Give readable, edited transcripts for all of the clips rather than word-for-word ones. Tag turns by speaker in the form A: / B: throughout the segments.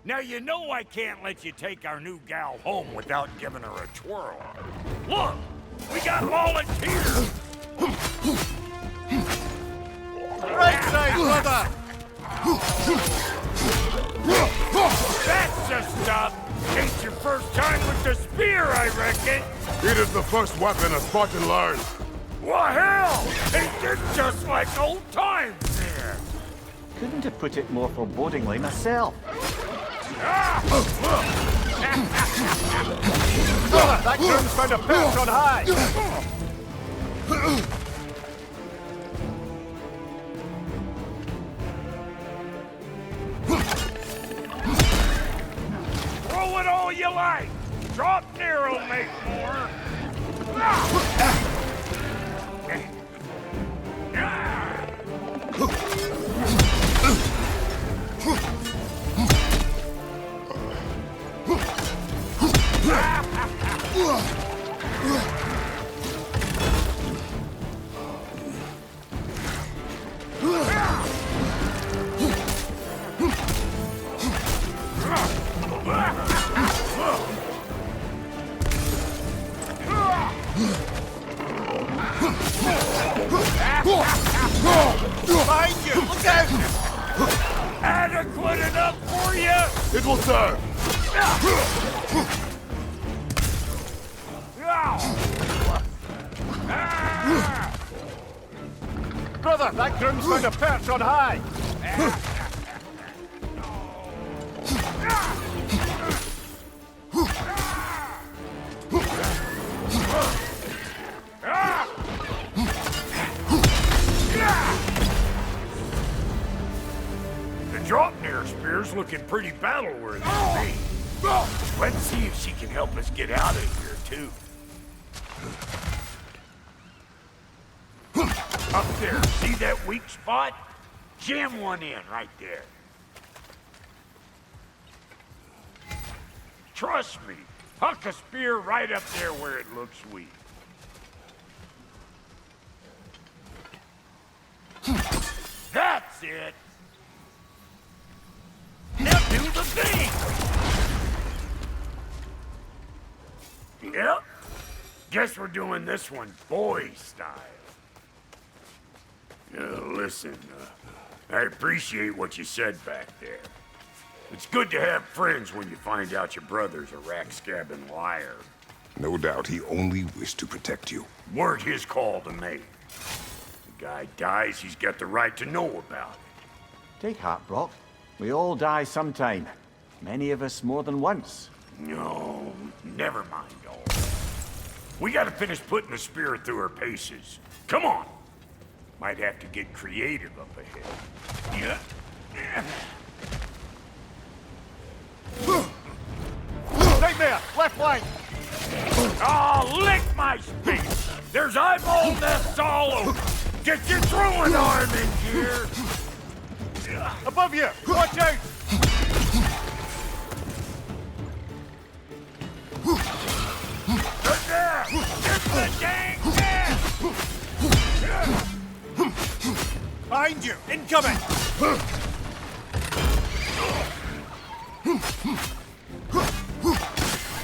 A: Now you know I can't let you take our new gal home without giving her a twirl. Look, we got volunteers.
B: Right side, brother!
A: That's the stuff. Ain't your first time with the spear, I reckon.
C: It is the first weapon a Spartan learned.
A: Well, hell, ain't this just like old times there?
D: Couldn't have put it more forebodingly myself.
B: Brother, that groom's found a perch on high!
A: Throw it all you like. Drop near'll make more.
B: Behind you! Look out!
A: Adequate enough for you?
C: It will serve.
B: Brother, that groom's found a perch on high!
A: The drop near spear's looking pretty battle-worthy to me. Let's see if she can help us get out of here, too. Up there, see that weak spot? Jam one in right there. Trust me, huck a spear right up there where it looks weak. That's it! Now do the thing! Yep. Guess we're doing this one boy style. Listen, I appreciate what you said back there. It's good to have friends when you find out your brother's a rack-scabbing liar.
C: No doubt he only wished to protect you.
A: Weren't his call to make. The guy dies, he's got the right to know about it.
D: Take heart, Brock. We all die sometime. Many of us more than once.
A: No, never mind all that. We gotta finish putting the spear through her paces. Come on! Might have to get creative up ahead.
B: Nightmare! Left flank!
A: Oh, lick my space! There's eyeball nests all over! Get your throwing arm in here!
B: Above you! Watch out!
A: Good there! Get the dang nest!
B: Behind you! Incoming!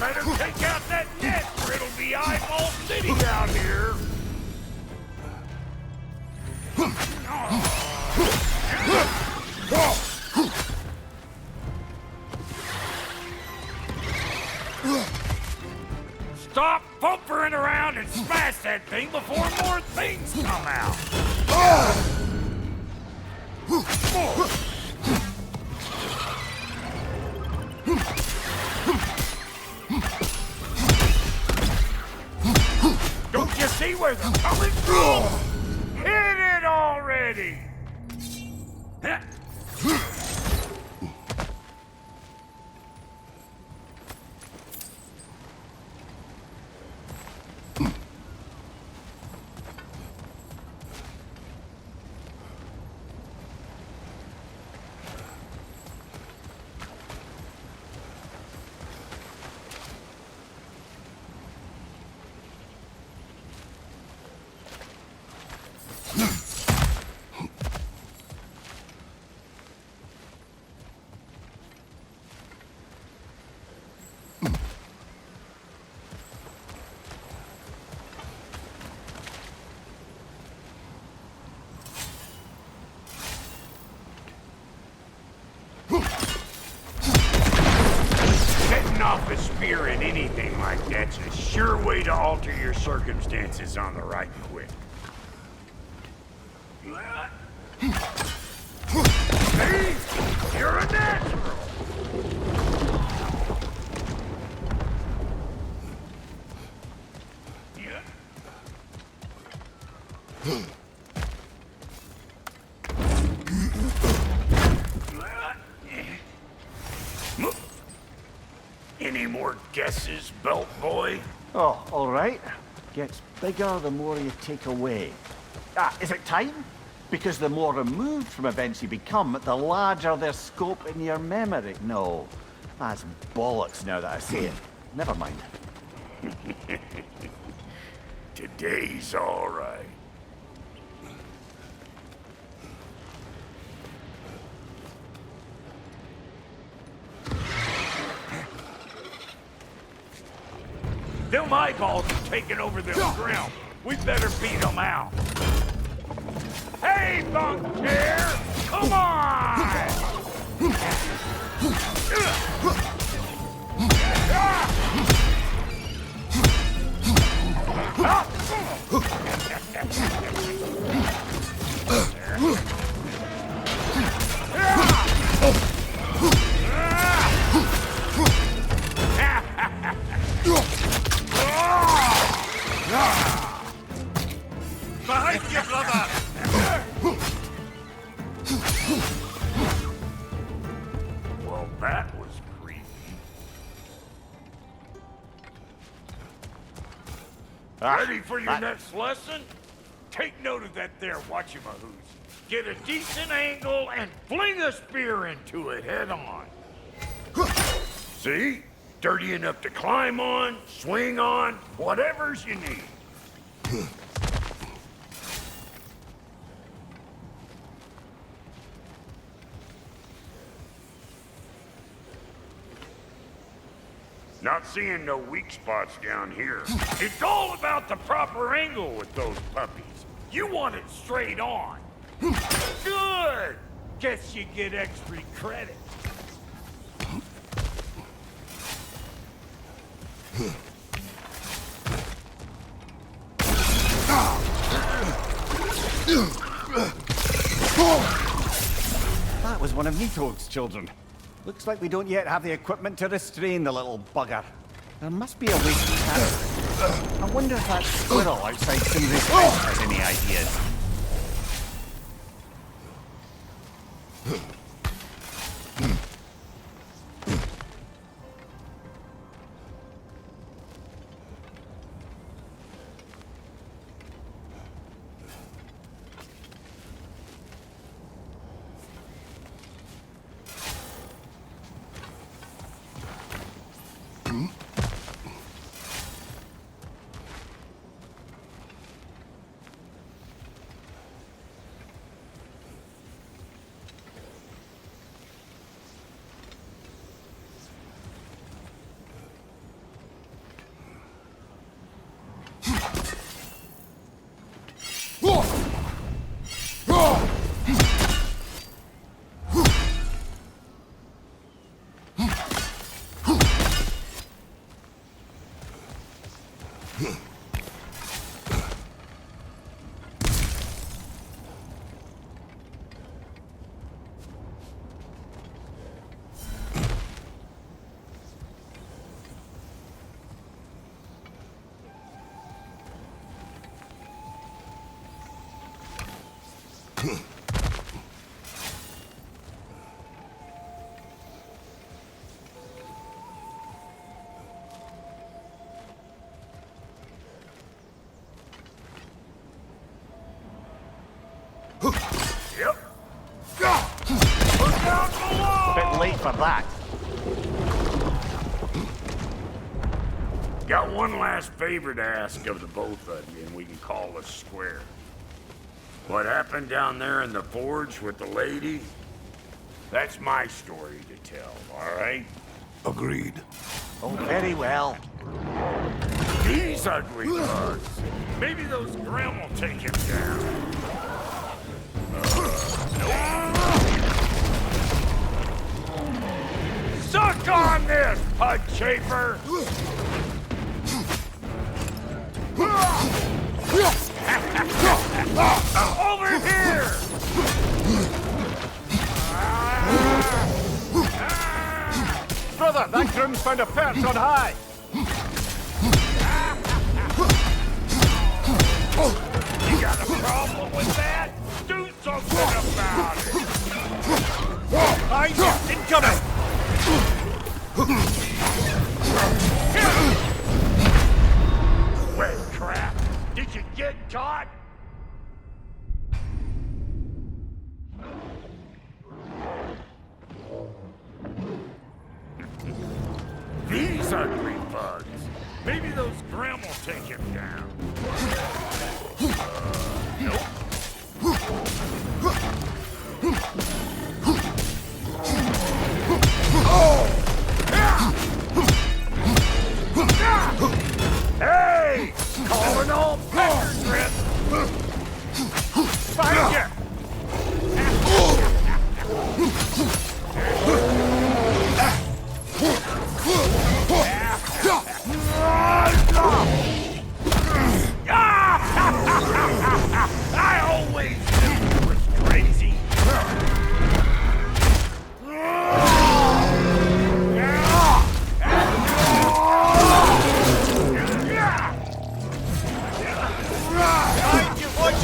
A: Better take out that net or it'll be eyeball city out here! Stop bumpering around and smash that thing before more things come out! Don't you see where they're coming from? Hit it already! spear in anything like that's a sure way to alter your circumstances on the right quick. See? You're a natural! Any more guesses, belt boy?
D: Oh, all right. Gets bigger the more you take away. Is it time? Because the more removed from events you become, the larger their scope in your memory. No, that's bollocks now that I say it. Never mind.
A: Today's all right. Them eyeballs are taking over their ground. We better beat them out. Hey, bunk chair! Come on!
B: Behind you, brother!
A: Well, that was creepy. Ready for your next lesson? Take note of that there whatchamahoos. Get a decent angle and fling a spear into it head on. See? Dirty enough to climb on, swing on, whatever's you need. Not seeing no weak spots down here. It's all about the proper angle with those puppies. You want it straight on. Good! Guess you get extra credit.
D: That was one of Nito's children. Looks like we don't yet have the equipment to restrain the little bugger. There must be a way to catch it. I wonder if that squirrel outside Simri's house has any ideas.
A: Yep. Look out below!
D: Bit late for that.
A: Got one last favor to ask of the both of you, and we can call us square. What happened down there in the forge with the lady? That's my story to tell, all right?
C: Agreed.
D: Oh, very well.
A: These ugly bugs. Maybe those Grim will take him down. Suck on this, pud chafer! Over here!
D: Brother, that groom's found a perch on high!
A: You got a problem with that? Do something about it!
B: Behind you! Incoming!
A: Wet crap! Did you get caught? These ugly bugs. Maybe those Grim will take him down. Nope. Hey! Calling all Pecker Grip! Find ya! I always knew you was crazy!
B: Behind you! Watch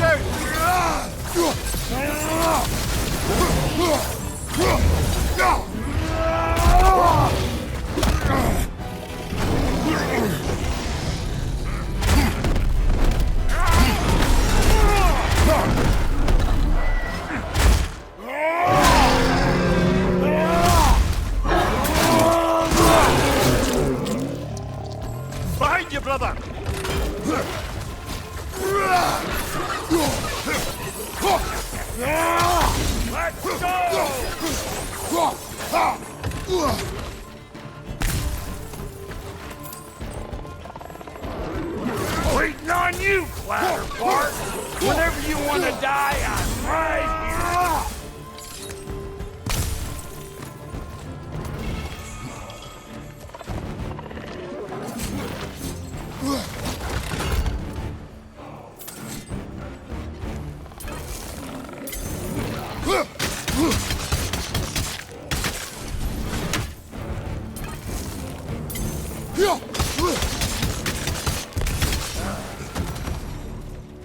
B: Behind you, brother!
A: Let's go! Waiting on you, Clatterfart! Whenever you want to die, I'm right here!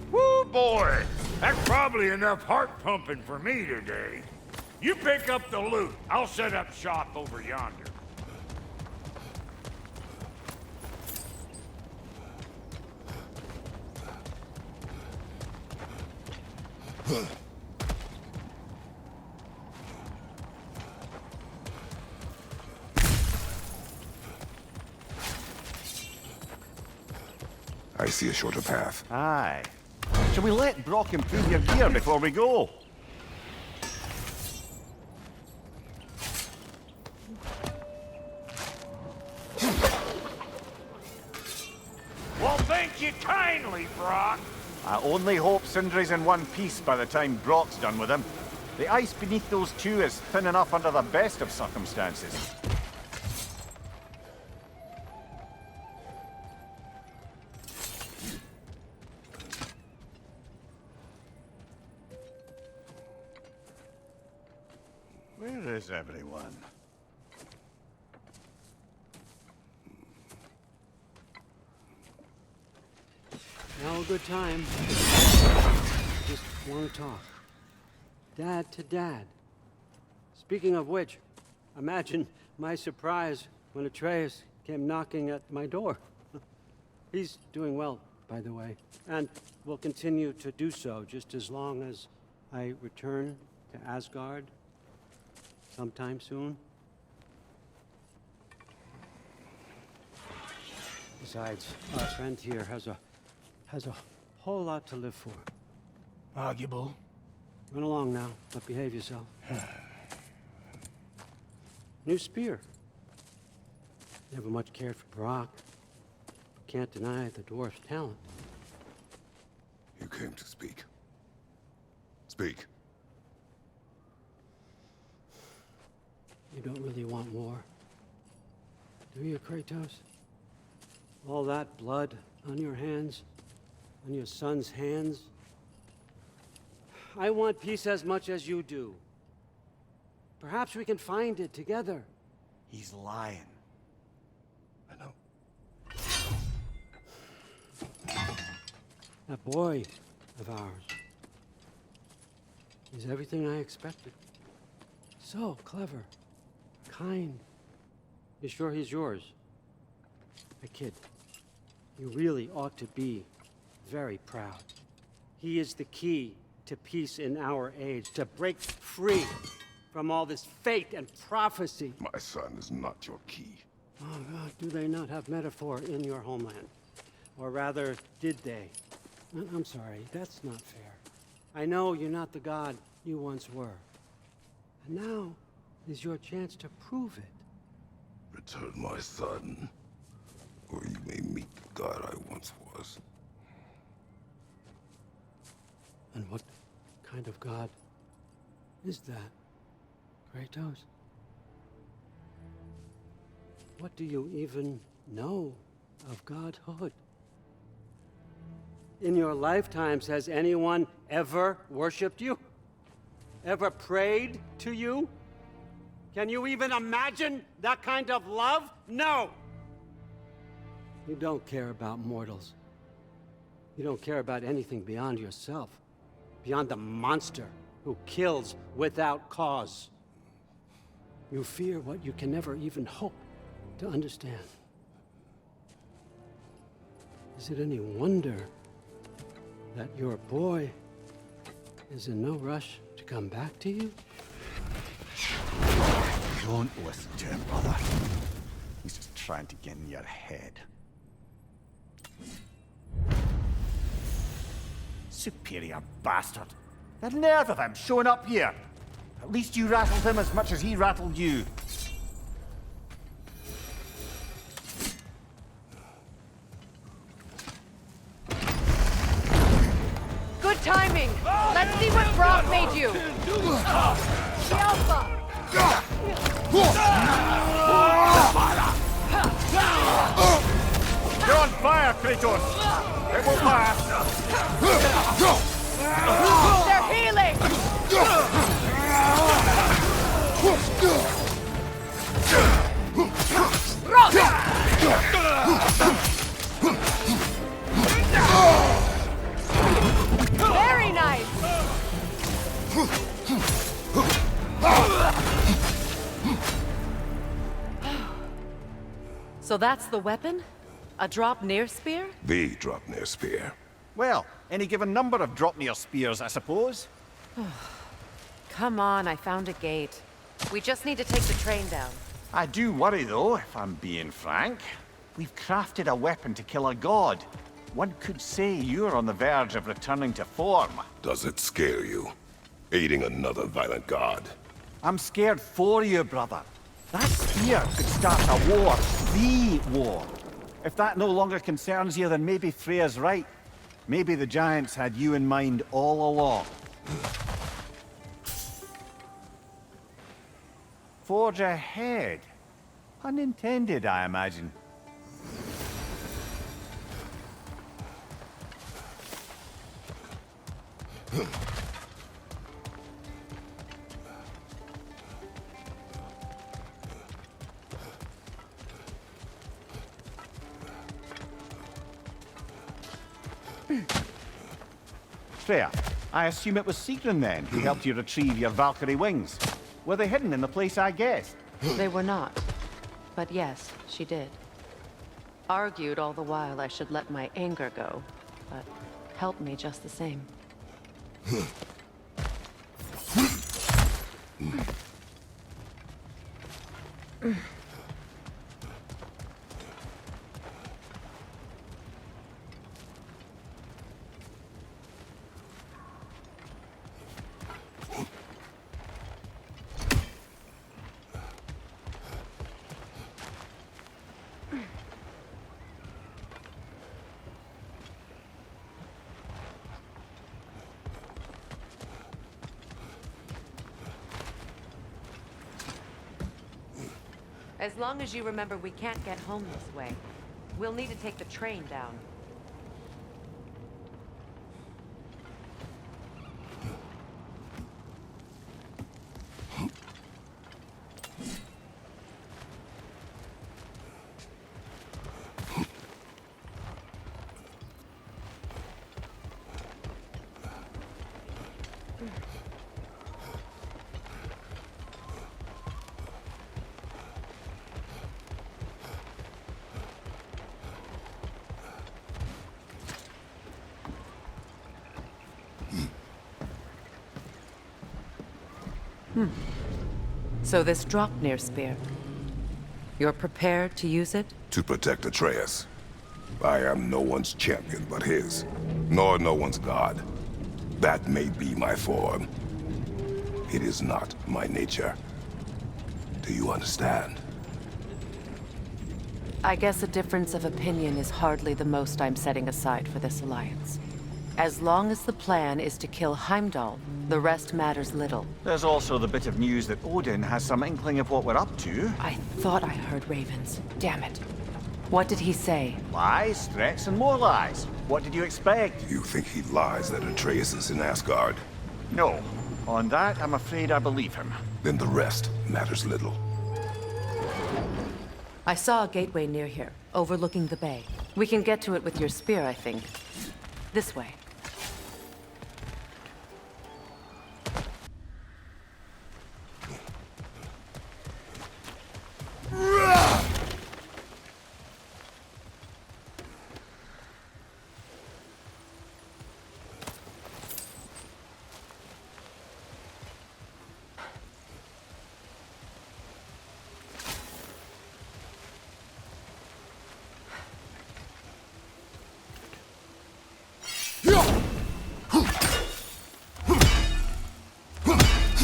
A: Woo, boy! That's probably enough heart pumping for me today. You pick up the loot. I'll set up shop over yonder.
C: I see a shorter path.
D: Aye. Shall we let Brock improve your gear before we go?
A: Well, thank you kindly, Brock.
D: I only hope Sindri's in one piece by the time Brock's done with him. The ice beneath those two is thin enough under the best of circumstances. Where is everyone?
E: Now a good time. Just want to talk. Dad to Dad. Speaking of which, imagine my surprise when Atreus came knocking at my door. He's doing well, by the way, and will continue to do so just as long as I return to Asgard sometime soon. Besides, our friend here has a whole lot to live for.
B: Arguable.
E: Run along now, but behave yourself. New spear. Never much cared for Brock. Can't deny the dwarf's talent.
C: You came to speak. Speak.
E: You don't really want war, Do you, Kratos? All that blood on your hands? On your son's hands? I want peace as much as you do. Perhaps we can find it together.
D: He's lying.
C: I know.
E: That boy of ours is everything I expected. So clever, kind. You sure he's yours? A kid, you really ought to be very proud. He is the key to peace in our age, to break free from all this fate and prophecy.
C: My son is not your key.
E: Oh God, do they not have metaphor in your homeland? Or rather, did they? I'm sorry, that's not fair. I know you're not the god you once were. And now is your chance to prove it.
C: Return my son, or you may meet the god I once was.
E: And what kind of god is that, Kratos? What do you even know of godhood? In your lifetimes, has anyone ever worshipped you? Ever prayed to you? Can you even imagine that kind of love? No! You don't care about mortals. You don't care about anything beyond yourself, beyond the monster who kills without cause. You fear what you can never even hope to understand. Is it any wonder that your boy is in no rush to come back to you?
D: Don't listen to him, brother. He's just trying to get in your head. Superior bastard. The nerve of him showing up here. At least you rattled him as much as he rattled you.
F: Good timing! Let's see what Brock made you! The Alpha!
D: You're on fire, Kratos! It will pass!
F: They're healing! Very nice! So that's the weapon? A drop near spear?
C: The Dropnir spear.
D: Well, any given number of Dropnir spears, I suppose.
F: Come on, I found a gate. We just need to take the train down.
D: I do worry, though, if I'm being frank. We've crafted a weapon to kill a god. One could say you're on the verge of returning to form.
C: Does it scare you? Aiding another violent god?
D: I'm scared for you, brother. That spear could start a war. The war. If that no longer concerns you, then maybe Freya's right. Maybe the Giants had you in mind all along. Forge ahead. Unintended, I imagine. Freya, I assume it was Sigrun then who helped you retrieve your Valkyrie wings. Were they hidden in the place I guessed?
F: They were not. But yes, she did. Argued all the while I should let my anger go, but helped me just the same. As long as you remember we can't get home this way. We'll need to take the train down. So this Draupnir spear, you're prepared to use it?
C: To protect Atreus. I am no one's champion but his, nor no one's god. That may be my form. It is not my nature. Do you understand?
F: I guess a difference of opinion is hardly the most I'm setting aside for this alliance. As long as the plan is to kill Heimdall, the rest matters little.
D: There's also the bit of news that Odin has some inkling of what we're up to.
F: I thought I heard ravens. Damn it. What did he say?
D: Lies, threats, and more lies. What did you expect?
C: You think he lies that Atreus is in Asgard?
D: No. On that, I'm afraid I believe him.
C: Then the rest matters little.
F: I saw a gateway near here, overlooking the bay. We can get to it with your spear, I think. This way.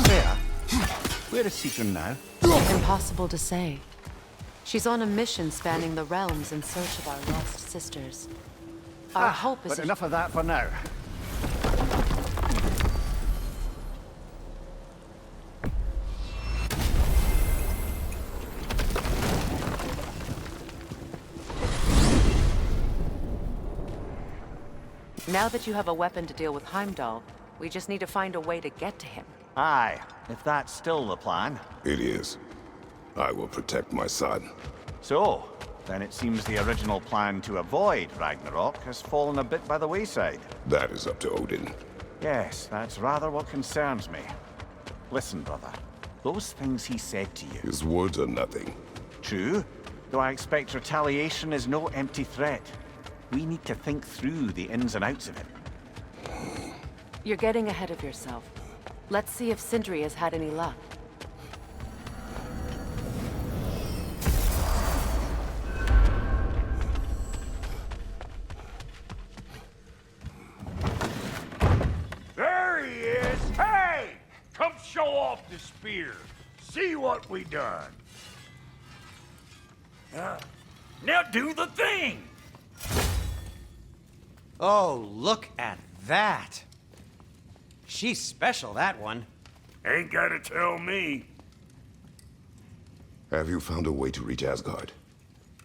B: There. Where is Sigrun now?
F: Impossible to say. She's on a mission spanning the realms in search of our lost sisters. Our hope is...
B: But enough of that for now.
F: Now that you have a weapon to deal with Heimdall, we just need to find a way to get to him.
D: Aye, if that's still the plan.
C: It is. I will protect my son.
D: So, then it seems the original plan to avoid Ragnarok has fallen a bit by the wayside.
C: That is up to Odin.
D: Yes, that's rather what concerns me. Listen, brother. Those things he said to you.
C: His words are nothing.
D: True, though I expect retaliation is no empty threat. We need to think through the ins and outs of it.
F: You're getting ahead of yourself. Let's see if Sindri has had any luck.
A: There he is! Hey! Come show off the spear. See what we done. Now do the thing!
G: Oh, look at that. She's special, that one.
A: Ain't gotta tell me.
C: Have you found a way to reach Asgard?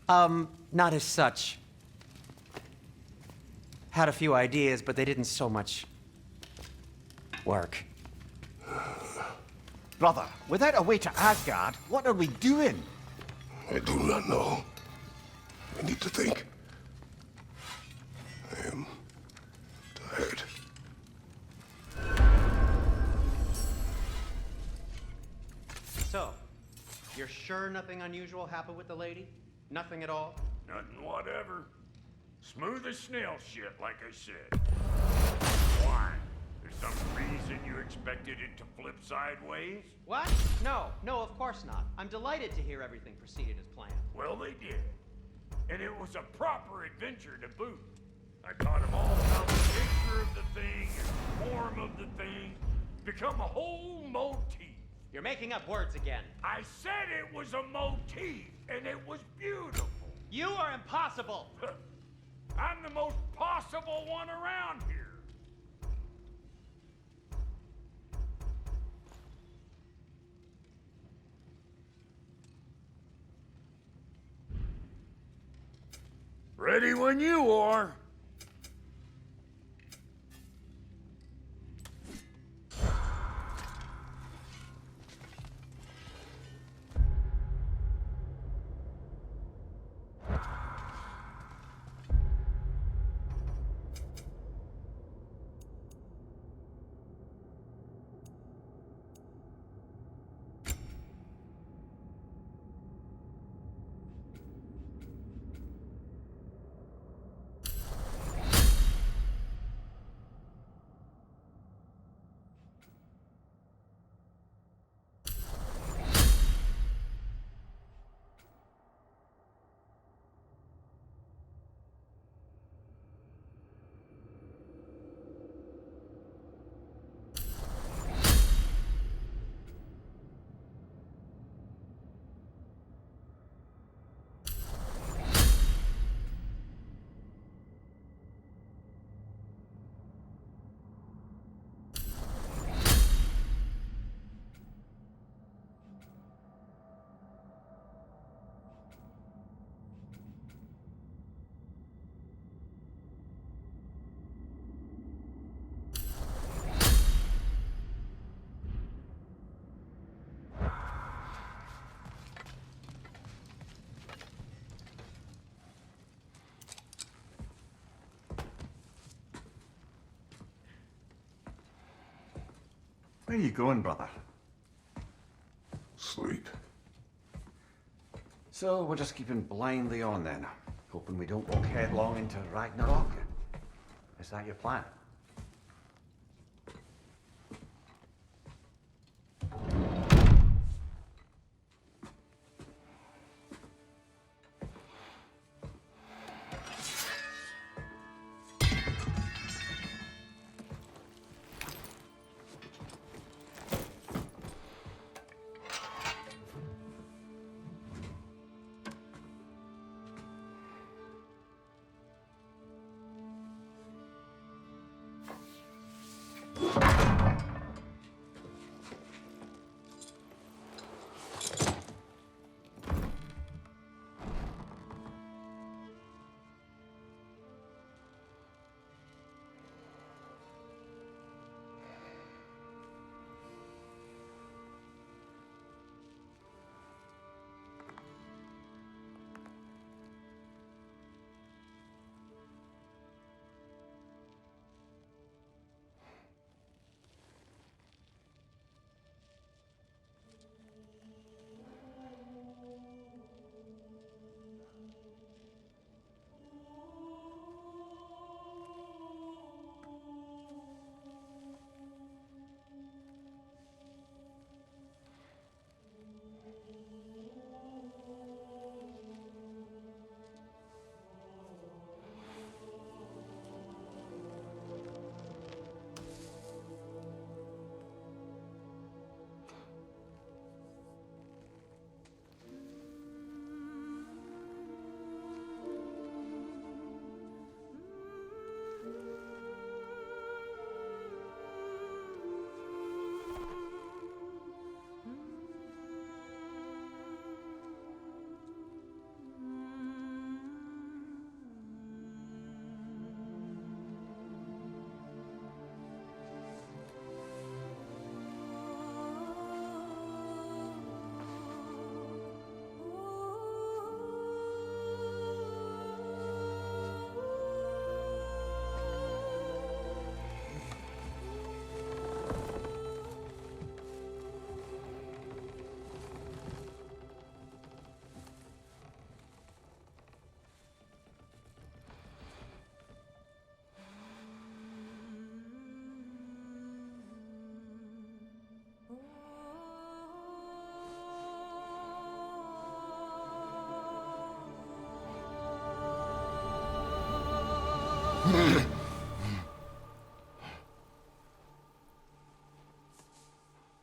G: Not as such. Had a few ideas, but they didn't so much work.
D: Brother, without a way to Asgard, what are we doing?
C: I do not know. I need to think. I am tired.
G: So, you're sure nothing unusual happened with the lady? Nothing at all?
A: Nothing whatever. Smooth as snail shit, like I said. Why? There's some reason you expected it to flip sideways?
G: What? No, of course not. I'm delighted to hear everything proceeded as planned.
A: Well, they did. And it was a proper adventure to boot. I taught them all about the nature of the thing and form of the thing. Become a whole motif.
G: You're making up words again.
A: I said it was a motif, and it was beautiful.
G: You are impossible!
A: I'm the most possible one around here. Ready when you are.
D: Where are you going, brother?
C: Sleep.
D: So we're just keeping blindly on then, hoping we don't walk headlong into Ragnarok. Is that your plan?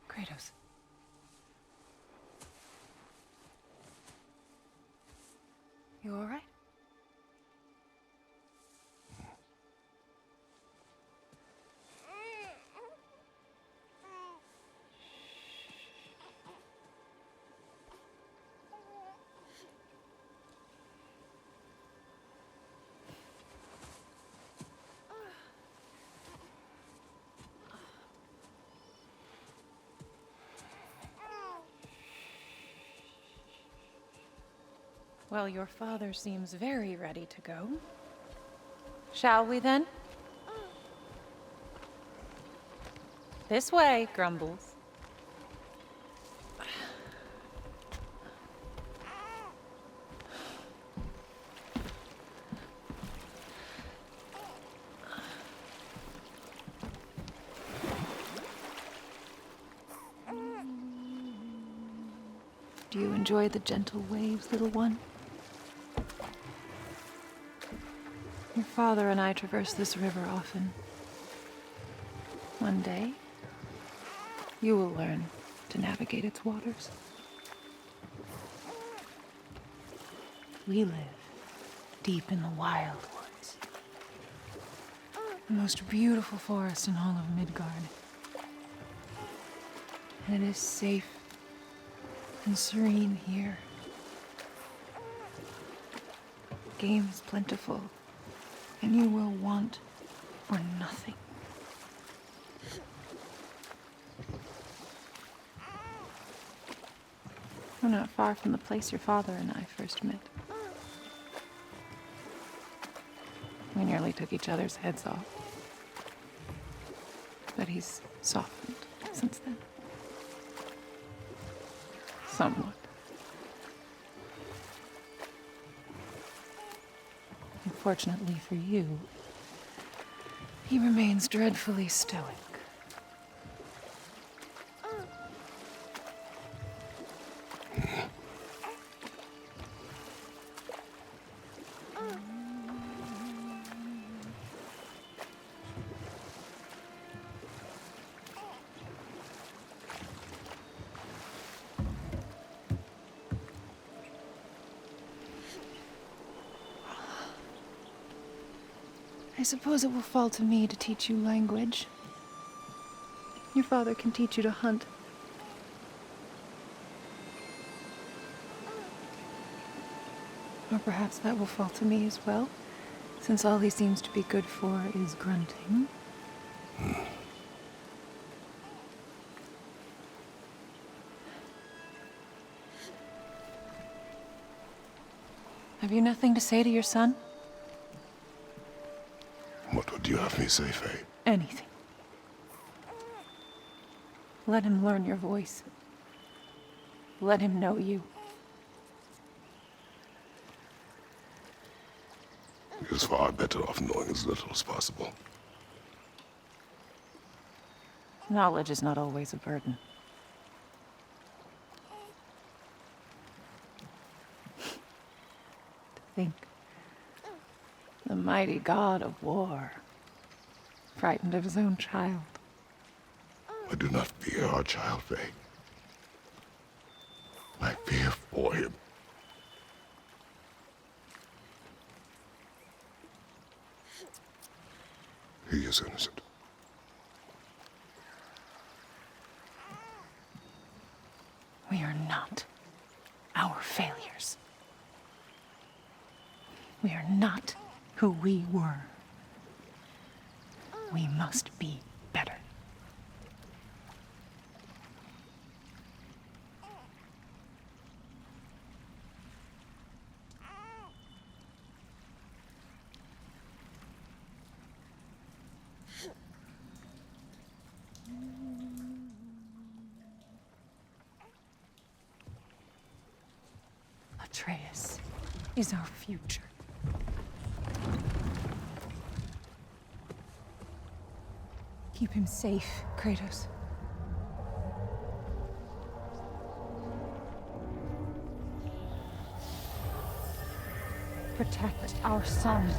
F: Kratos. You all right?
H: Well, your father seems very ready to go. Shall we then? This way, Grumbles. Do you enjoy the gentle waves, little one? Your father and I traverse this river often. One day, you will learn to navigate its waters. We live deep in the wild woods. The most beautiful forest in all of Midgard. And it is safe and serene here. Game is plentiful, and you will want for nothing. We're not far from the place your father and I first met. We nearly took each other's heads off. But he's softened since then. Somewhat. Unfortunately for you, he remains dreadfully stoic. I suppose it will fall to me to teach you language. Your father can teach you to hunt. Or perhaps that will fall to me as well, since all he seems to be good for is grunting. Have you nothing to say to your son?
C: What would you have me say, Faye?
H: Anything. Let him learn your voice. Let him know you.
C: He is far better off knowing as little as possible.
H: Knowledge is not always a burden. To think, the mighty god of war, frightened of his own child.
C: I do not fear our child, Faye. I fear for him. He is innocent.
H: We are not our failures. We are not who we were. We must be better. Atreus is our future. Keep him safe, Kratos. Protect our son.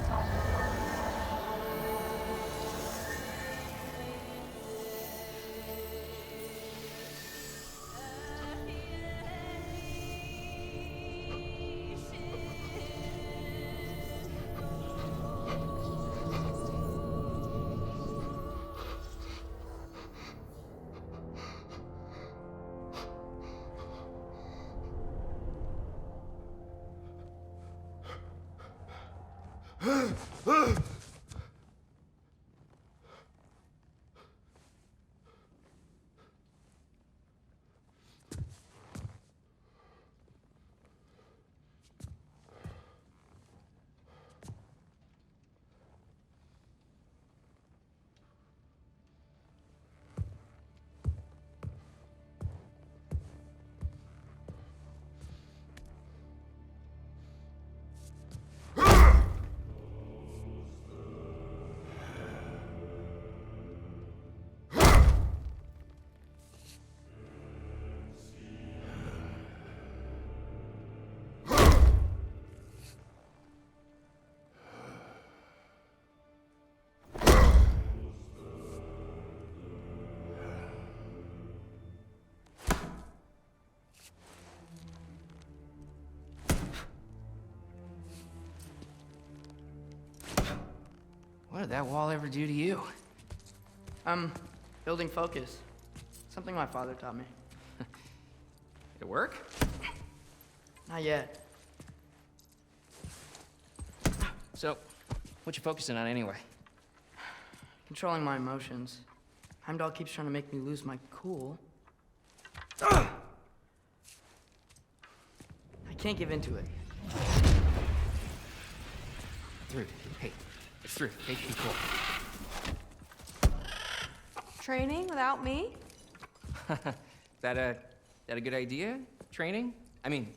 I: did that wall ever do to you?
J: Building focus. Something my father taught me.
I: Did it work?
J: Not yet.
I: So, what you focusing on anyway?
J: Controlling my emotions. Heimdall keeps trying to make me lose my cool. I can't give into it.
I: Through. Hey, it's through. Hey, be cool.
K: Training without me?
I: That a good idea? Training? I mean,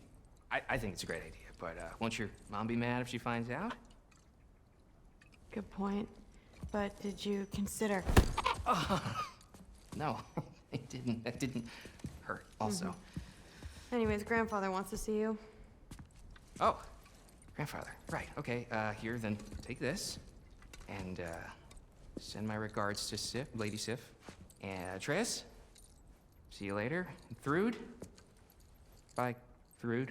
I: I think it's a great idea, but won't your mom be mad if she finds out?
K: Good point. But did you consider...
I: No, it didn't. That didn't hurt, also.
K: Anyways, grandfather wants to see you.
I: Oh, grandfather. Right, okay. Here, then take this. And, send my regards to Sif, Lady Sif. And, Tris? See you later. Thrud? Bye, Thrud.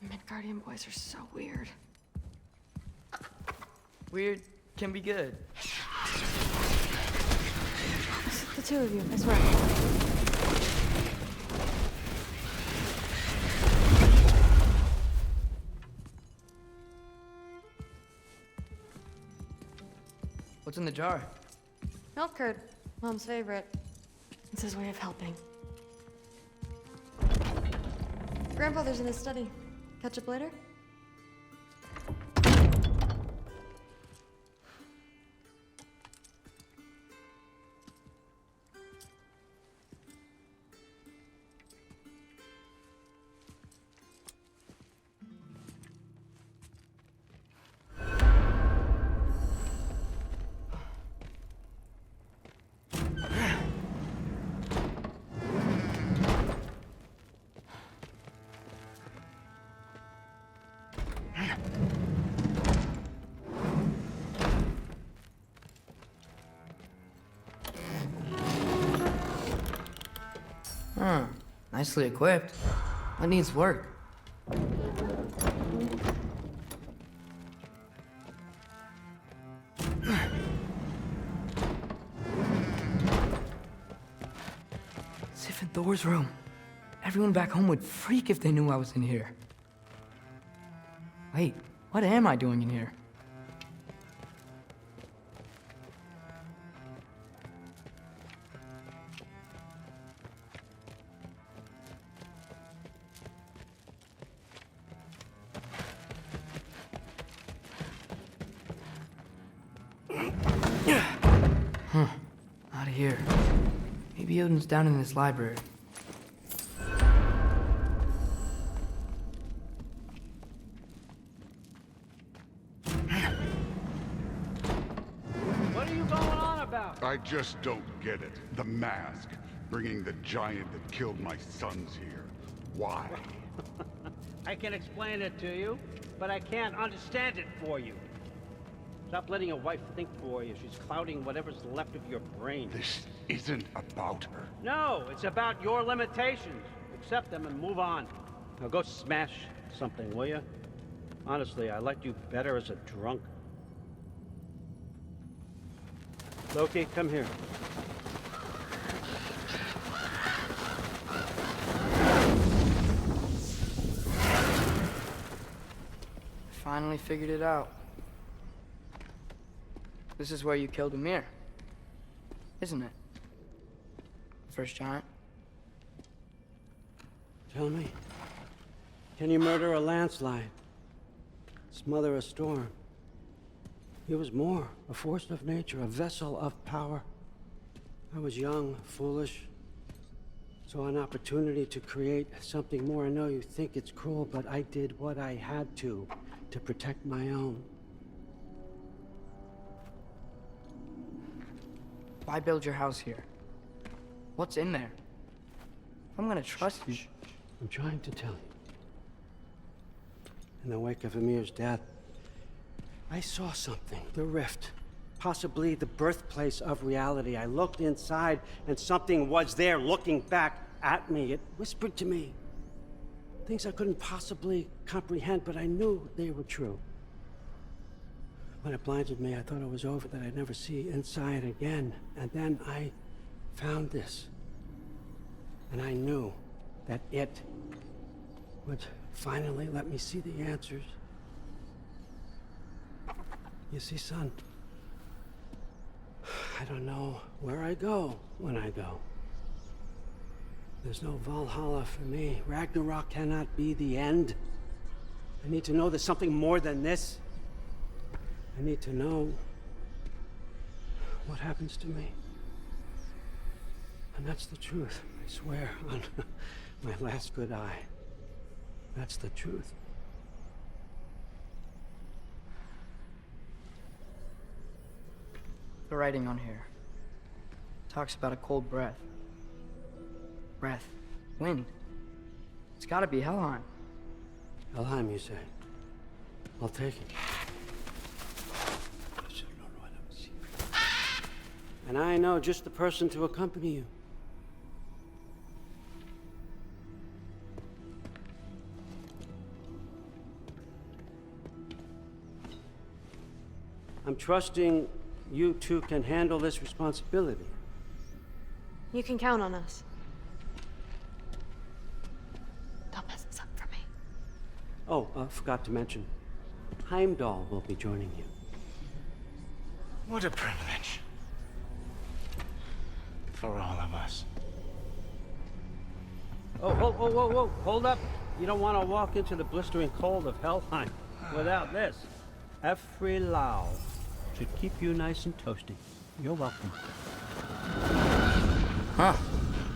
K: Midgardian boys are so weird.
J: Weird can be good.
K: It's the two of you, I swear.
J: What's in the jar?
K: Milk curd, Mom's favorite. It's his way of helping. Grandfather's in his study. Catch up later?
J: Nicely equipped. What needs work? Sif and Thor's room. Everyone back home would freak if they knew I was in here. Wait, what am I doing in here? Out of here. Maybe Odin's down in this library.
E: What are you going on about?
L: I just don't get it. The mask. Bringing the giant that killed my sons here. Why?
E: I can explain it to you, but I can't understand it for you. Stop letting your wife think for you. She's clouding whatever's left of your brain.
L: This isn't about her.
E: No, it's about your limitations. Accept them and move on. Now go smash something, will you? Honestly, I liked you better as a drunk. Loki, come here.
J: Finally figured it out. This is where you killed Ymir, isn't it? First giant.
E: Tell me, can you murder a landslide? Smother a storm? He was more, a force of nature, a vessel of power. I was young, foolish, saw an opportunity to create something more. I know you think it's cruel, but I did what I had to protect my own.
J: Why build your house here? What's in there? I'm gonna trust you.
E: I'm trying to tell you. In the wake of Ymir's death, I saw something. The rift. Possibly the birthplace of reality. I looked inside, and something was there looking back at me. It whispered to me things I couldn't possibly comprehend, but I knew they were true. When it blinded me, I thought it was over, that I'd never see inside again. And then I found this. And I knew that it would finally let me see the answers. You see, son, I don't know where I go when I go. There's no Valhalla for me. Ragnarok cannot be the end. I need to know there's something more than this. I need to know what happens to me. And that's the truth, I swear, on my last good eye. That's the truth.
J: The writing on here talks about a cold breath. Breath. Wind. It's gotta be Helheim.
E: Helheim, you say? I'll take it. And I know just the person to accompany you. I'm trusting you two can handle this responsibility.
K: You can count on us. Don't mess this up for me.
E: Oh, forgot to mention. Heimdall will be joining you.
B: What a privilege. For all of us.
E: Oh, whoa, whoa, whoa, whoa, hold up. You don't want to walk into the blistering cold of Helheim without this. Every Lau should keep you nice and toasty. You're welcome.
J: Huh.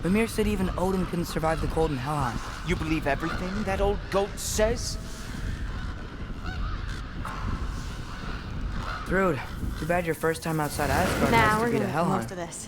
J: Mimir said even Odin couldn't survive the cold in Helheim.
B: You believe everything that old goat says?
J: Thrud, too bad your first time outside Asgard
K: Nah,
J: has
K: we're
J: to be to
K: gonna
J: Helheim.
K: most of this.